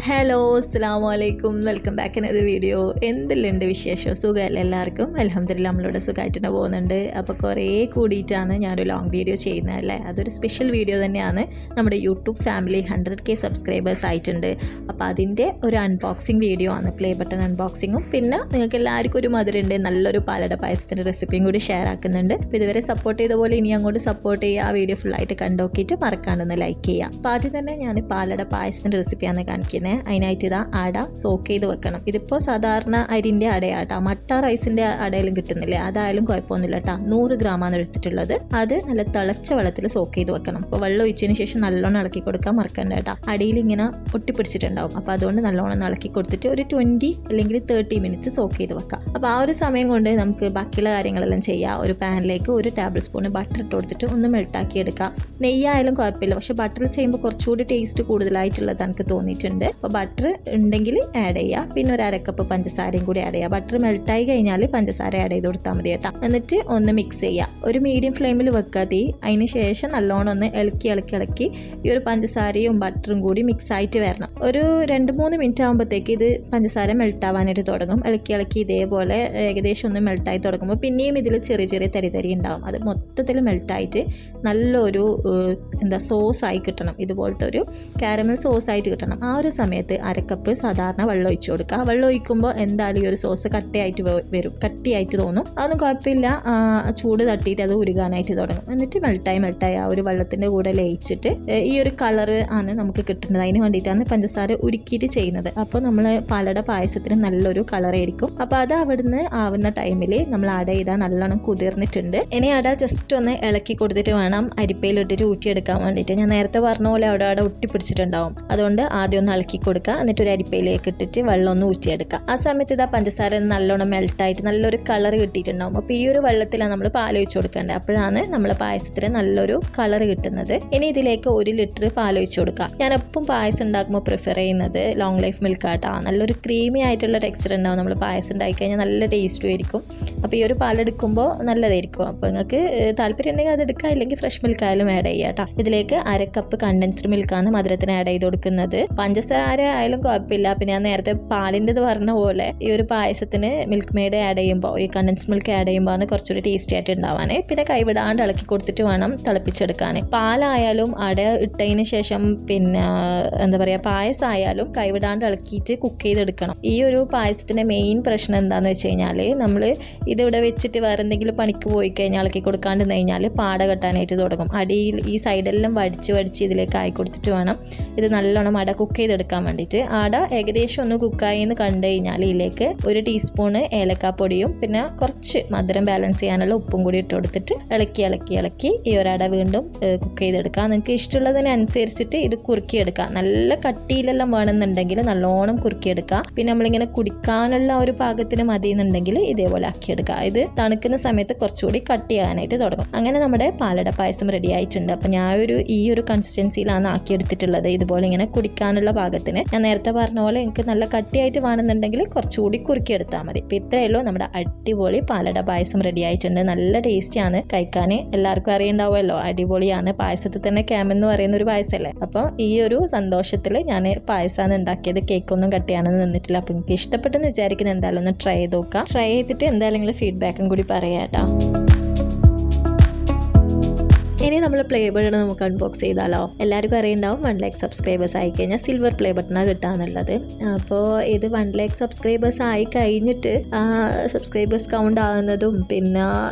Hello അസ്സലാമു അലൈക്കും, welcome back in video. എന്തെല്ലുണ്ട് വിശേഷം? സുഖമല്ല എല്ലാവർക്കും? അൽഹംദുലില്ലാ നമ്മളിവിടെ സുഖമായിട്ട് തന്നെ പോകുന്നുണ്ട്. അപ്പോൾ കുറേ കൂടിയിട്ടാണ് ഞാനൊരു ലോങ് വീഡിയോ ചെയ്യുന്നത് അല്ലേ. അതൊരു സ്പെഷ്യൽ വീഡിയോ തന്നെയാണ്. നമ്മുടെ യൂട്യൂബ് ഫാമിലി 100K സബ്സ്ക്രൈബേഴ്സ് ആയിട്ടുണ്ട്. അപ്പോൾ അതിൻ്റെ ഒരു അൺബോക്സിങ് വീഡിയോ ആണ്, പ്ലേ ബട്ടൺ അൺബോക്സിങ്ങും. പിന്നെ നിങ്ങൾക്ക് എല്ലാവർക്കും ഒരു മധുരമുണ്ട്, നല്ലൊരു പാലട പായസത്തിൻ്റെ റെസിപ്പിയും കൂടി ഷെയർ ആക്കുന്നുണ്ട്. അപ്പോൾ ഇതുവരെ സപ്പോർട്ട് ചെയ്ത പോലെ ഇനി അങ്ങോട്ട് സപ്പോർട്ട് ചെയ്യുക. ആ വീഡിയോ ഫുള്ളായിട്ട് കണ്ടോക്കിയിട്ട് മറക്കാണ്ടൊന്ന് ലൈക്ക് ചെയ്യുക. അപ്പോൾ ആദ്യം തന്നെ ഞാൻ പാലട പായസത്തിൻ്റെ റെസിപ്പിയാണ് കാണിക്കുന്നത്. അതിനായിട്ട് ഇതാ അട സോക്ക് ചെയ്ത് വെക്കണം. ഇതിപ്പോൾ സാധാരണ അരിൻ്റെ അടയാട്ടോ, മട്ട റൈസിൻ്റെ അടയിലും കിട്ടുന്നില്ലേ, അതായാലും കുഴപ്പമൊന്നുമില്ല കേട്ടോ. 100 ഗ്രാമാണ് എടുത്തിട്ടുള്ളത്. അത് നല്ല തിളച്ച വെള്ളത്തിൽ സോക്ക് ചെയ്ത് വെക്കണം. അപ്പോൾ വെള്ളം ഒഴിച്ചതിന് ശേഷം നല്ലോണം ഇളക്കി കൊടുക്കാൻ മറക്കണ്ട കേട്ടോ. അടിയിൽ ഇങ്ങനെ ഒട്ടിപ്പിടിച്ചിട്ടുണ്ടാവും. അപ്പോൾ അതുകൊണ്ട് നല്ലോണം ഇളക്കി കൊടുത്തിട്ട് ഒരു 20 അല്ലെങ്കിൽ 30 മിനിറ്റ്സ് സോക്ക് ചെയ്ത് വെക്കാം. അപ്പോൾ ആ ഒരു സമയം കൊണ്ട് നമുക്ക് ബാക്കിയുള്ള കാര്യങ്ങളെല്ലാം ചെയ്യാം. ഒരു പാനിലേക്ക് 1 ടേബിൾ സ്പൂൺ ബട്ടർ ഇട്ട് കൊടുത്തിട്ട് ഒന്ന് മെൽട്ടാക്കി എടുക്കാം. നെയ്യായാലും കുഴപ്പമില്ല, പക്ഷേ ബട്ടർ ചെയ്യുമ്പോൾ കുറച്ചുകൂടി ടേസ്റ്റ് കൂടുതലായിട്ടുള്ളത് എനിക്ക് തോന്നിയിട്ടുണ്ട്. അപ്പോൾ ബട്ടർ ഉണ്ടെങ്കിൽ ആഡ് ചെയ്യുക. പിന്നെ ഒരു അരക്കപ്പ് പഞ്ചസാരയും കൂടി ആഡ് ചെയ്യുക. ബട്ടർ മെൽട്ടായി കഴിഞ്ഞാൽ പഞ്ചസാര ആഡ് ചെയ്ത് കൊടുത്താൽ മതി കേട്ടോ. എന്നിട്ട് ഒന്ന് മിക്സ് ചെയ്യുക. ഒരു മീഡിയം ഫ്ലെയിമിൽ വെക്കുക തീ. അതിന് ശേഷം നല്ലോണം ഒന്ന് ഇളക്കി ഈ ഒരു പഞ്ചസാരയും ബട്ടറും കൂടി മിക്സ് ആയിട്ട് വരണം. ഒരു 2-3 മിനിറ്റ് ആകുമ്പോഴത്തേക്ക് ഇത് പഞ്ചസാര മെൽട്ടാവാനായിട്ട് തുടങ്ങും. ഇളക്കി ഇതേപോലെ ഏകദേശം ഒന്ന് മെൽട്ടായി തുടങ്ങുമ്പോൾ പിന്നെയും ഇതിൽ ചെറിയ ചെറിയ തരി ഉണ്ടാവും. അത് മൊത്തത്തിൽ മെൽട്ടായിട്ട് നല്ലൊരു സോസായി കിട്ടണം. ഇതുപോലത്തെ ഒരു കാരമൽ സോസായിട്ട് കിട്ടണം. ആ ഒരു സമയത്ത് അരക്കപ്പ് സാധാരണ വെള്ളം ഒഴിച്ചു കൊടുക്കുക. വെള്ളം ഒഴിക്കുമ്പോൾ എന്തായാലും ഈ ഒരു സോസ് കട്ടിയായിട്ട് തോന്നും. അതൊന്നും കുഴപ്പമില്ല. ചൂട് തട്ടിയിട്ട് അത് ഉരുകാനായിട്ട് തുടങ്ങും. എന്നിട്ട് മെൽട്ടായി ആ ഒരു വെള്ളത്തിൻ്റെ കൂടെ ലയിച്ചിട്ട് ഈ ഒരു കളറ് ആണ് നമുക്ക് കിട്ടുന്നത്. അതിന് വേണ്ടിയിട്ടാണ് പഞ്ചസാര ഉരുക്കിയിട്ട് ചെയ്യുന്നത്. അപ്പോൾ നമ്മൾ പാലട പായസത്തിന് നല്ലൊരു കളറായിരിക്കും. അപ്പോൾ അത് അവിടുന്ന് ആവുന്ന ടൈമിൽ നമ്മൾ അട ചെയ്താൽ നല്ലോണം കുതിർന്നിട്ടുണ്ട്. ഇനി അട ജസ്റ്റ് ഒന്ന് ഇളക്കി കൊടുത്തിട്ട് വേണം അരിപ്പയിലിട്ടിട്ട് ഊറ്റിയെടുക്കാൻ വേണ്ടിയിട്ട്. ഞാൻ നേരത്തെ പറഞ്ഞ പോലെ അവിടെ ഒട്ടിപ്പിടിച്ചിട്ടുണ്ടാവും. അതുകൊണ്ട് ആദ്യം ഒന്ന് ഇളക്കി കൊടുക്കുക. എന്നിട്ട് ഒരു അരിപ്പയിലേക്ക് ഇട്ടിട്ട് വെള്ളം ഒന്ന് ഊറ്റിയെടുക്കുക. ആ സമയത്ത് ഇതാ പഞ്ചസാര നല്ലോണം മെൽട്ടായിട്ട് നല്ലൊരു കളർ കിട്ടിയിട്ടുണ്ടാവും. അപ്പോൾ ഈ ഒരു വെള്ളത്തിലാണ് നമ്മൾ പാൽ ഒഴിച്ച് കൊടുക്കേണ്ടത്. അപ്പോഴാണ് നമ്മളെ പായസത്തിന് നല്ലൊരു കളർ കിട്ടുന്നത്. ഇനി ഇതിലേക്ക് 1 ലിറ്റർ പാൽ ഒഴിച്ച് കൊടുക്കുക. ഞാൻ എപ്പം പായസം ഉണ്ടാക്കുമ്പോൾ പ്രിഫർ ചെയ്യുന്നത് ലോങ് ലൈഫ് മിൽക്ക് ആട്ടോ. നല്ലൊരു ക്രീമി ആയിട്ടുള്ള ടെക്സ്ചർ ഉണ്ടാവും. നമ്മൾ പായസം ഉണ്ടാക്കി കഴിഞ്ഞാൽ നല്ല ടേസ്റ്റും ആയിരിക്കും. അപ്പോൾ ഈ ഒരു പാലെടുക്കുമ്പോൾ നല്ലതായിരിക്കും. അപ്പോൾ നിങ്ങൾക്ക് താല്പര്യം ഉണ്ടെങ്കിൽ അത് എടുക്കുക, ഇല്ലെങ്കിൽ ഫ്രഷ് മിൽക്ക് ആയാലും ആഡ് ചെയ്യുക കേട്ടോ. ഇതിലേക്ക് അരക്കപ്പ് കണ്ടൻസ്ഡ് മിൽക്കാണ് മധുരത്തിന് ആഡ് ചെയ്ത് കൊടുക്കുന്നത്. പഞ്ചസാര ആയാലും കുഴപ്പമില്ല. പിന്നെ ഞാൻ നേരത്തെ പാലിൻ്റെത് പറഞ്ഞ പോലെ ഈ ഒരു പായസത്തിന് മിൽക്ക് മെയ്ഡ് ആഡ് ചെയ്യുമ്പോൾ, ഈ കണ്ടൻസ് മിൽക്ക് ആഡ് ചെയ്യുമ്പോൾ ആണ് കുറച്ചുകൂടി ടേസ്റ്റി ആയിട്ട് ഉണ്ടാവാൻ. പിന്നെ കൈവിടാണ്ട് ഇളക്കി കൊടുത്തിട്ട് വേണം തിളപ്പിച്ചെടുക്കാൻ. പാലായാലും അട ഇട്ടതിന് ശേഷം പിന്നെ പായസമായാലും കൈവിടാണ്ട് ഇളക്കിയിട്ട് കുക്ക് ചെയ്തെടുക്കണം. ഈ ഒരു പായസത്തിൻ്റെ മെയിൻ പ്രശ്നം എന്താണെന്ന് വെച്ച് കഴിഞ്ഞാൽ, നമ്മൾ ഇതിവിടെ വെച്ചിട്ട് വേറെ എന്തെങ്കിലും പണിക്ക് പോയി കഴിഞ്ഞാൽ ഇളക്കി കൊടുക്കാണ്ട് കഴിഞ്ഞാൽ പാട കെട്ടാനായിട്ട് തുടങ്ങും. അടിയിൽ ഈ സൈഡെല്ലാം വടിച്ച് ഇതിലേക്ക് ആയി കൊടുത്തിട്ട് വേണം ഇത് നല്ലോണം അട കുക്ക് ചെയ്തെടുക്കാൻ വേണ്ടിയിട്ട്. അട ഏകദേശം ഒന്ന് കുക്കായി എന്ന് കണ്ടു കഴിഞ്ഞാൽ ഇതിലേക്ക് 1 ടീസ്പൂണ് ഏലക്കാപ്പൊടിയും പിന്നെ കുറച്ച് മധുരം ബാലൻസ് ചെയ്യാനുള്ള ഉപ്പും കൂടി ഇട്ട് കൊടുത്തിട്ട് ഇളക്കി ഈ ഒരു അട വീണ്ടും കുക്ക് ചെയ്തെടുക്കുക. നിങ്ങൾക്ക് ഇഷ്ടമുള്ളതിനനുസരിച്ചിട്ട് ഇത് കുറുക്കിയെടുക്കുക. നല്ല കട്ടിയിലെല്ലാം വേണമെന്നുണ്ടെങ്കിൽ നല്ലോണം കുറുക്കിയെടുക്കുക. പിന്നെ നമ്മളിങ്ങനെ കുടിക്കാനുള്ള ഒരു പാകത്തിന് മതി എന്നുണ്ടെങ്കിൽ ഇതേപോലെ ആക്കിയെടുക്കുക. ഇത് തണുക്കുന്ന സമയത്ത് കുറച്ചുകൂടി കട്ടിയാകാനായിട്ട് തുടങ്ങും. അങ്ങനെ നമ്മുടെ പാലട പായസം റെഡി ആയിട്ടുണ്ട്. അപ്പം ഈ ഒരു കൺസിസ്റ്റൻസിയിലാണ് ആക്കിയെടുത്തിട്ടുള്ളത്. ഇതുപോലെ ഇങ്ങനെ കുടിക്കാനുള്ള പാകത്തിന്. ഞാൻ നേരത്തെ പറഞ്ഞ പോലെ എനിക്ക് നല്ല കട്ടിയായിട്ട് വേണമെന്നുണ്ടെങ്കിൽ കുറച്ചുകൂടി കുറുക്കിയെടുത്താൽ മതി. ഇപ്പം ഇത്രയേ ഉള്ളൂ. നമ്മുടെ അടിപൊളി പാലട പായസം റെഡി ആയിട്ടുണ്ട്. നല്ല ടേസ്റ്റിയാണ് കഴിക്കാൻ. എല്ലാവർക്കും അറിയുണ്ടാവുമല്ലോ, അടിപൊളിയാണ്. പായസത്തിൽ തന്നെ ക്യാമെന്ന് പറയുന്ന ഒരു പായസമല്ലേ. അപ്പോൾ ഈ ഒരു സന്തോഷത്തിൽ ഞാൻ പായസമാണ് ഉണ്ടാക്കിയത്. കേക്കൊന്നും കട്ടിയാണെന്ന് നിന്നിട്ടില്ല. അപ്പോൾ എനിക്ക് ഇഷ്ടപ്പെട്ടെന്ന് വിചാരിക്കുന്നത് എന്തായാലും ഒന്ന് ട്രൈ ചെയ്ത് നോക്കാം. ട്രൈ ചെയ്തിട്ട് എന്തായാലും ഫീഡ്ബാക്കും കൂടി പറയാം കേട്ടോ. ഇനി നമ്മൾ പ്ലേ ബട്ടൺ നമുക്ക് അൺബോക്സ് ചെയ്താലോ. എല്ലാവർക്കും അറിയുണ്ടാവും 1 ലൈക്ക് സബ്സ്ക്രൈബേഴ്സ് ആയി കഴിഞ്ഞാൽ സിൽവർ പ്ലേ ബട്ടണാണ് കിട്ടാന്നുള്ളത്. അപ്പോൾ ഇത് 1 ലൈക്ക് സബ്സ്ക്രൈബേഴ്സ് ആയി കഴിഞ്ഞിട്ട് സബ്സ്ക്രൈബേഴ്സ് കൗണ്ട് ആകുന്നതും പിന്നെ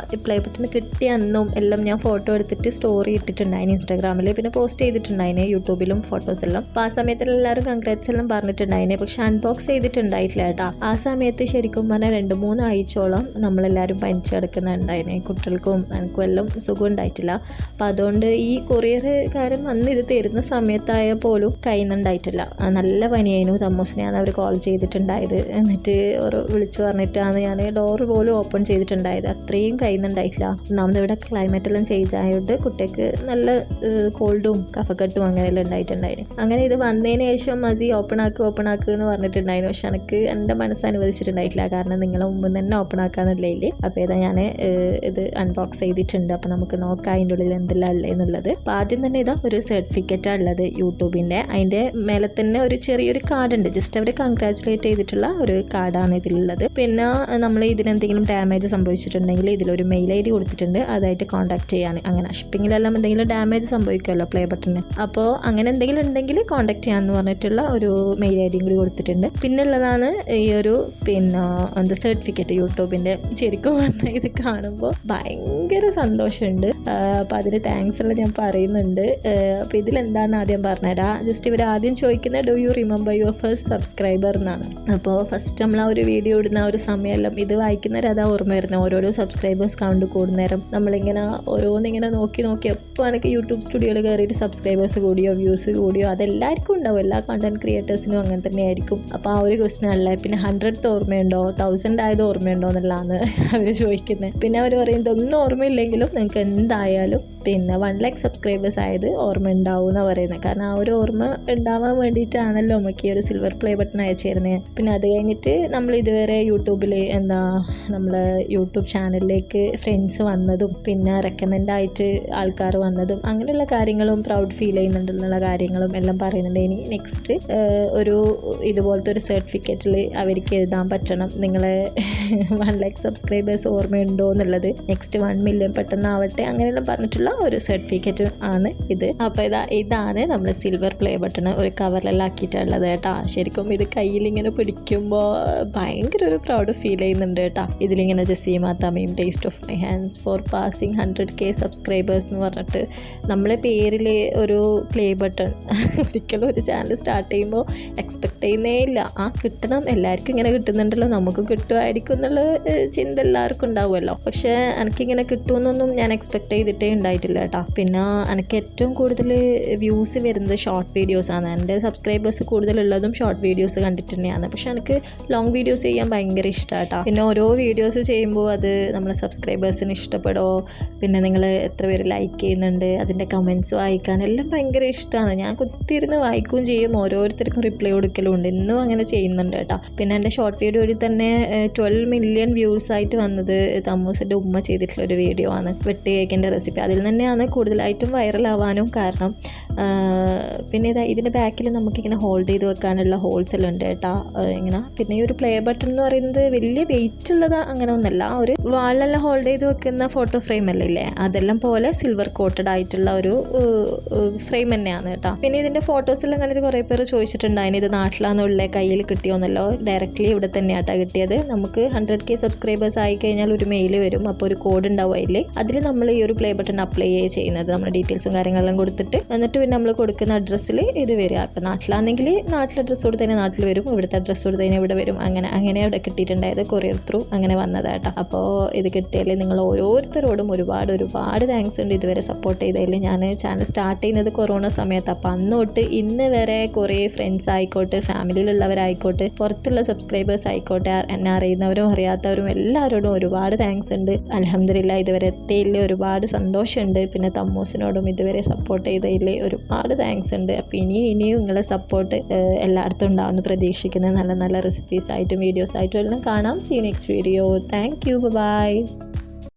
പ്ലേ ബട്ടൺ കിട്ടിയെന്നും എല്ലാം ഞാൻ ഫോട്ടോ എടുത്തിട്ട് സ്റ്റോറി ഇട്ടിട്ടുണ്ടായിരുന്നു ഇൻസ്റ്റാഗ്രാമിൽ. പിന്നെ പോസ്റ്റ് ചെയ്തിട്ടുണ്ടായിരുന്നു യൂട്യൂബിലും ഫോട്ടോസ് എല്ലാം. അപ്പോൾ ആ സമയത്ത് എല്ലാവരും കൺഗ്രാറ്റ്സ് എല്ലാം പറഞ്ഞിട്ടുണ്ടായിരുന്നു. പക്ഷെ അൺബോക്സ് ചെയ്തിട്ടുണ്ടായിട്ടില്ല കേട്ടോ. ആ സമയത്ത് ശരിക്കും പറഞ്ഞാൽ 2-3 ആഴ്ചയോളം നമ്മളെല്ലാവരും പനിച്ച് കിടക്കുന്നുണ്ടായിരുന്നു. കുട്ടികൾക്കും എനിക്കും എല്ലാം സുഖം ഉണ്ടായിട്ടില്ല. അപ്പം അതുകൊണ്ട് ഈ കൊറിയർകാരൻ വന്ന് ഇത് തരുന്ന സമയത്തായ പോലും കയ്യുന്നുണ്ടായിട്ടില്ല. നല്ല പനിയായിരുന്നു. തമ്മൂസിനെയാണ് അവർ കോൾ ചെയ്തിട്ടുണ്ടായത്. എന്നിട്ട് വിളിച്ചു പറഞ്ഞിട്ടാണ് ഞാൻ ഡോർ പോലും ഓപ്പൺ ചെയ്തിട്ടുണ്ടായത്. അത്രയും കയ്യുന്നുണ്ടായിട്ടില്ല. ഒന്നാമത് ഇവിടെ ക്ലൈമറ്റെല്ലാം ചേഞ്ച് ആയതുകൊണ്ട് കുട്ടിക്ക് നല്ല കോൾഡും കഫക്കെട്ടും അങ്ങനെയെല്ലാം ഉണ്ടായിട്ടുണ്ടായിരുന്നു. അങ്ങനെ ഇത് വന്നതിന് ശേഷം മസി ഓപ്പൺ ആക്കുക എന്ന് പറഞ്ഞിട്ടുണ്ടായിരുന്നു. പക്ഷെ എനിക്ക് എൻ്റെ മനസ്സ് അനുവദിച്ചിട്ടുണ്ടായിട്ടില്ല. കാരണം നിങ്ങളെ മുമ്പ് തന്നെ ഓപ്പൺ ആക്കാന്നില്ലേ. അപ്പോൾ ഇതാ ഞാൻ ഇത് അൺബോക്സ് ചെയ്തിട്ടുണ്ട്. അപ്പോൾ നമുക്ക് നോക്കാം അതിൻ്റെ ഉള്ളിൽ എന്തെല്ലാം ഉള്ളത് എന്നുള്ളത്. അപ്പോൾ ആദ്യം തന്നെ ഇതാ ഒരു സർട്ടിഫിക്കറ്റാണ് ഉള്ളത് യൂട്യൂബിൻ്റെ. അതിൻ്റെ മേലെ തന്നെ ഒരു ചെറിയൊരു കാർഡുണ്ട്, ജസ്റ്റ് അവർ കൺഗ്രാജുലേറ്റ് ചെയ്തിട്ടുള്ള ഒരു കാർഡാണ് ഇതിലുള്ളത്. പിന്നെ നമ്മൾ ഇതിനെന്തെങ്കിലും ഡാമേജ് സംഭവിച്ചിട്ടുണ്ടെങ്കിൽ ഇതിലൊരു മെയിൽ ID കൊടുത്തിട്ടുണ്ട്, അതായിട്ട് കോൺടാക്ട് ചെയ്യാൻ. അങ്ങനെ ഷിപ്പിങ്ങിലെല്ലാം എന്തെങ്കിലും ഡാമേജ് സംഭവിക്കുമല്ലോ പ്ലേ ബട്ടണിന്, അപ്പോൾ അങ്ങനെ എന്തെങ്കിലും ഉണ്ടെങ്കിൽ കോൺടാക്ട് ചെയ്യാമെന്ന് പറഞ്ഞിട്ടുള്ള ഒരു മെയിൽ ID കൂടി കൊടുത്തിട്ടുണ്ട്. പിന്നെ ഉള്ളതാണ് ഈ ഒരു എന്താ സർട്ടിഫിക്കറ്റ് യൂട്യൂബിൻ്റെ. ശരിക്കും പറഞ്ഞാൽ ഇത് കാണുമ്പോൾ ഭയങ്കര സന്തോഷമുണ്ട്. അപ്പോൾ അതിന് താങ്ക്സ് എല്ലാം ഞാൻ പറയുന്നുണ്ട്. അപ്പോൾ ഇതിലെന്താണെന്ന് ആദ്യം പറഞ്ഞുതരാം. ജസ്റ്റ് ഇവർ ആദ്യം ചോദിക്കുന്നത് do you remember your first subscriber എന്നാണ്. അപ്പോൾ ഫസ്റ്റ് നമ്മൾ ആ ഒരു വീഡിയോ ഇടുന്ന ഒരു സമയമെല്ലാം ഇത് വായിക്കുന്നവർ അതാ ഓർമ്മ വരുന്നത്. ഓരോരോ സബ്സ്ക്രൈബേഴ്സ് കൗണ്ട് കൂടുന്നേരം നമ്മളിങ്ങനെ ഓരോന്നിങ്ങനെ നോക്കി എപ്പോൾ എനിക്ക് യൂട്യൂബ് സ്റ്റുഡിയോയിൽ കയറിയിട്ട് സബ്സ്ക്രൈബേഴ്സ് കൂടിയോ വ്യൂസ് കൂടിയോ അതെല്ലാവർക്കും ഉണ്ടാവും, എല്ലാ കണ്ടന്റ് ക്രിയേറ്റേഴ്സിനും അങ്ങനെ തന്നെ ആയിരിക്കും. അപ്പോൾ ആ ഒരു ക്വസ്റ്റ്യൻ അല്ലേ. പിന്നെ 100th ഓർമ്മയുണ്ടോ, 1000 ആയത് ഓർമ്മയുണ്ടോ എന്നുള്ളതാണ് അവർ ചോദിക്കുന്നത്. പിന്നെ അവർ പറയുന്നത് ഒന്നും ഓർമ്മയില്ലെങ്കിലും നിങ്ങൾക്ക് എന്തായാലും 1 lakh സബ്സ്ക്രൈബേഴ്സ് ആയത് ഓർമ്മ ഉണ്ടാവും എന്നാണ് പറയുന്നത്. കാരണം ആ ഒരു ഓർമ്മ ഉണ്ടാവാൻ വേണ്ടിയിട്ടാണല്ലോ നമുക്ക് ഈ ഒരു സിൽവർ പ്ലേ ബട്ടൺ അയച്ചു തരുന്നത്. പിന്നെ അത് കഴിഞ്ഞിട്ട് നമ്മൾ ഇതുവരെ യൂട്യൂബിൽ നമ്മളെ യൂട്യൂബ് ചാനലിലേക്ക് ഫ്രണ്ട്സ് വന്നതും പിന്നെ റെക്കമെൻഡായിട്ട് ആൾക്കാർ വന്നതും അങ്ങനെയുള്ള കാര്യങ്ങളും പ്രൗഡ് ഫീൽ ചെയ്യുന്നുണ്ടെന്നുള്ള കാര്യങ്ങളും എല്ലാം പറയുന്നുണ്ട്. ഇനി നെക്സ്റ്റ് ഒരു ഇതുപോലത്തെ ഒരു സർട്ടിഫിക്കറ്റിൽ അവർക്ക് എഴുതാൻ പറ്റണം നിങ്ങളെ 1 lakh സബ്സ്ക്രൈബേഴ്സ് ഓർമ്മയുണ്ടോ എന്നുള്ളത്, നെക്സ്റ്റ് 1 million പെട്ടെന്നാവട്ടെ അങ്ങനെയെല്ലാം പറഞ്ഞിട്ടുള്ള ഒരു സർട്ടിഫിക്കറ്റ് ആണ് ഇത്. അപ്പോൾ ഇതാണ് നമ്മൾ സിൽവർ പ്ലേ ബട്ടൺ ഒരു കവറിലെല്ലാം ആക്കിയിട്ടുള്ളത് കേട്ടോ. ശരിക്കും ഇത് കയ്യിലിങ്ങനെ പിടിക്കുമ്പോൾ ഭയങ്കര ഒരു പ്രൗഡ് ഫീൽ ചെയ്യുന്നുണ്ട് കേട്ടോ. ഇതിലിങ്ങനെ Jaseema Thameem taste of my hands for passing 100K subscribers എന്ന് പറഞ്ഞിട്ട് നമ്മളെ പേരിൽ ഒരു പ്ലേ ബട്ടൺ ഒരിക്കലും ഒരു ചാനൽ സ്റ്റാർട്ട് ചെയ്യുമ്പോൾ എക്സ്പെക്ട് ചെയ്യുന്നേ ഇല്ല. കിട്ടണം, എല്ലാവർക്കും ഇങ്ങനെ കിട്ടുന്നുണ്ടല്ലോ, നമുക്ക് കിട്ടുമായിരിക്കും എന്നുള്ള ചിന്ത എല്ലാവർക്കും ഉണ്ടാവുമല്ലോ. പക്ഷേ എനിക്കിങ്ങനെ കിട്ടുമെന്നൊന്നും ഞാൻ എക്സ്പെക്ട് ചെയ്തിട്ടേ ഉണ്ടായിട്ടില്ല കേട്ടോ. പിന്നെ എനിക്ക് ഏറ്റവും കൂടുതൽ വ്യൂസ് വരുന്നത് ഷോർട്ട് വീഡിയോസാണ്. എൻ്റെ സബ്സ്ക്രൈബേഴ്സ് കൂടുതലുള്ളതും ഷോർട്ട് വീഡിയോസ് കണ്ടിട്ട് തന്നെയാണ്. പക്ഷെ എനിക്ക് ലോങ് വീഡിയോസ് ചെയ്യാൻ ഭയങ്കര ഇഷ്ടമാണ് കേട്ടോ. പിന്നെ ഓരോ വീഡിയോസ് ചെയ്യുമ്പോൾ അത് നമ്മളെ സബ്സ്ക്രൈബേഴ്സിന് ഇഷ്ടപ്പെടുമോ, പിന്നെ നിങ്ങൾ എത്ര പേര് ലൈക്ക് ചെയ്യുന്നുണ്ട്, അതിൻ്റെ കമൻറ്റ്സ് വായിക്കാനെല്ലാം ഭയങ്കര ഇഷ്ടമാണ്. ഞാൻ കുത്തിയിരുന്ന് വായിക്കുകയും ചെയ്യും, ഓരോരുത്തർക്കും റിപ്ലൈ കൊടുക്കലും ഉണ്ട്. ഇന്നും അങ്ങനെ ചെയ്യുന്നുണ്ട് കേട്ടോ. പിന്നെ എൻ്റെ ഷോർട്ട് വീഡിയോയിൽ തന്നെ 12 million വ്യൂസ് ആയിട്ട് വന്നത് തമ്മൂസിൻ്റെ ഉമ്മ ചെയ്തിട്ടുള്ളൊരു വീഡിയോ ആണ്, വെട്ട് കേക്കിൻ്റെ റെസിപ്പി. അതിൽ തന്നെയാണ് കൂടുതലായിട്ടും വൈറലാവാനും കാരണം. പിന്നെ ഇതിൻ്റെ ബാക്കിൽ നമുക്കിങ്ങനെ ഹോൾഡ് ചെയ്ത് വെക്കാനുള്ള ഹോൾസ് എല്ലാം ഉണ്ട് കേട്ടോ ഇങ്ങനെ. പിന്നെ ഈ ഒരു പ്ലേ ബട്ടൺ എന്ന് പറയുന്നത് വലിയ വെയിറ്റ് ഉള്ളത് അങ്ങനെ ഒന്നല്ല, ഒരു വാളിലെല്ലാം ഹോൾഡ് ചെയ്ത് വെക്കുന്ന ഫോട്ടോ ഫ്രെയിം അല്ലേ ഇല്ലേ, അതെല്ലാം പോലെ സിൽവർ കോട്ടഡ് ആയിട്ടുള്ള ഒരു ഫ്രെയിം തന്നെയാണ് കേട്ടോ. പിന്നെ ഇതിൻ്റെ ഫോട്ടോസ് എല്ലാം കണ്ടിട്ട് കുറേ പേര് ചോദിച്ചിട്ടുണ്ടായിരുന്നു ഇത് നാട്ടിലാണെന്നുള്ള കയ്യിൽ കിട്ടിയോന്നല്ലോ. ഡയറക്റ്റ്ലി ഇവിടെ തന്നെയാട്ടോ കിട്ടിയത്. നമുക്ക് 100K സബ്സ്ക്രൈബേഴ്സ് ആയി കഴിഞ്ഞാൽ ഒരു മെയിൽ വരും, അപ്പോൾ ഒരു കോഡ് ഉണ്ടാവും അതിൽ നമ്മൾ ഈ ഒരു പ്ലേ ബട്ടൺ അപ്ലൈ ചെയ്യുന്നത്, നമ്മുടെ ഡീറ്റെയിൽസും കാര്യങ്ങളെല്ലാം കൊടുത്തിട്ട് എന്നിട്ട് പിന്നെ നമ്മൾ കൊടുക്കുന്ന അഡ്രസ്സിൽ ഇത് വരിക. അപ്പോൾ നാട്ടിലാണെങ്കിൽ നാട്ടിലെ അഡ്രസ്സ് കൊടുത്തതിന് നാട്ടിൽ വരും, ഇവിടുത്തെ അഡ്രസ്സ് കൊടുത്തതിന് ഇവിടെ വരും. അങ്ങനെ ഇവിടെ കിട്ടിയിട്ടുണ്ടായത് കൊറിയർ ത്രൂ അങ്ങനെ വന്നതാട്ടോ. അപ്പോൾ ഇത് കിട്ടിയാൽ നിങ്ങൾ ഓരോരുത്തരോടും ഒരുപാട് താങ്ക്സ് ഉണ്ട് ഇതുവരെ സപ്പോർട്ട് ചെയ്തതിൽ. ഞാൻ ചാനൽ സ്റ്റാർട്ട് ചെയ്യുന്നത് കൊറോണ സമയത്ത്, അപ്പോൾ അന്ന് തൊട്ട് ഇന്ന് വരെ കുറേ ഫ്രണ്ട്സ് ആയിക്കോട്ടെ, ഫാമിലിയിലുള്ളവരായിക്കോട്ടെ, പുറത്തുള്ള സബ്സ്ക്രൈബേഴ്സ് ആയിക്കോട്ടെ, എന്നെ അറിയുന്നവരും അറിയാത്തവരും എല്ലാവരോടും ഒരുപാട് താങ്ക്സ് ഉണ്ട്. അൽഹംദുലില്ലാ ഇതുവരെ എത്തിയതിൽ ഒരുപാട് സന്തോഷമുണ്ട്. പിന്നെ തമ്മൂസിനോടും ഇതുവരെ സപ്പോർട്ട് ചെയ്തതിൽ ഒരുപാട് താങ്ക്സ് ഉണ്ട്. അപ്പോൾ ഇനിയും നിങ്ങളെ സപ്പോർട്ട് എല്ലായിടത്തും ഉണ്ടാവുമെന്ന് പ്രതീക്ഷിക്കുന്നത്. നല്ല റെസിപ്പീസ് ആയിട്ടും വീഡിയോസ് ആയിട്ടും എല്ലാം കാണാം. See next video. Thank you, by.